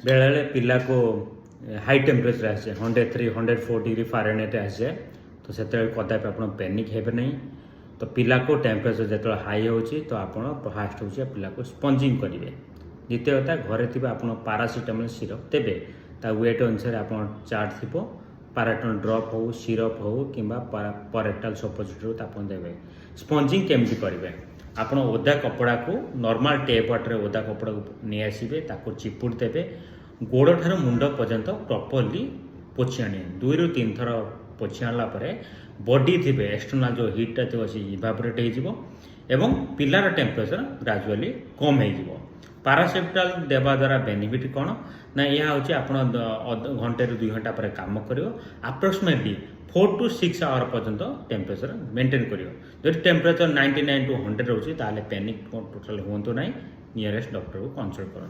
बेले बेले पिला को हाई टेम्परेचर आसे 103 104 डिग्री फारेनहाइट आसे तो से कदापि आप पैनिक हेबे नहीं। तो पिला को टेम्परेचर जो हाई होची तो आप फास्ट हो पिला को स्पंजिंग करेंगे। द्वितीय कथा घरे थी आप पारासीटामोल सिरप देवे ता वेट अनुसार आप चार्ट थी पाराटोन ड्रप हो सिरप हो कि परेक्टाल सपोजिटरी आप देवे। स्पंजिंग केमती करेंगे आप ओदा कपड़ा को नॉर्मल टेप वाटर ओदा कपड़ा को नहीं आसबे ताको चिपुड़ देवे गोड़ ठार मुंड पर्यंत प्रॉपर्ली पोछि आने 2 ରୁ 3 थर पोछि आनला परे बॉडी थी एक्सटर्नल जो हीटा थी सी इवापोरेट हो एवं पिलार टेम्परेचर ग्राजुअली कम हो। पारासेप्टाल देवा द्वारा बेनिफिट कौन ना यह हूँ आप घंटे 2 घंटा पर काम कर अप्रोक्सीमेटली 4 to 6 आवर पर्यंत टेम्परेचर मेंटेन कर। जो टेम्परेचर 99 to 100 रोचे ताले पैनिक टोटल हूँ ना नियरेस्ट डॉक्टर को कंसल्ट करूँ।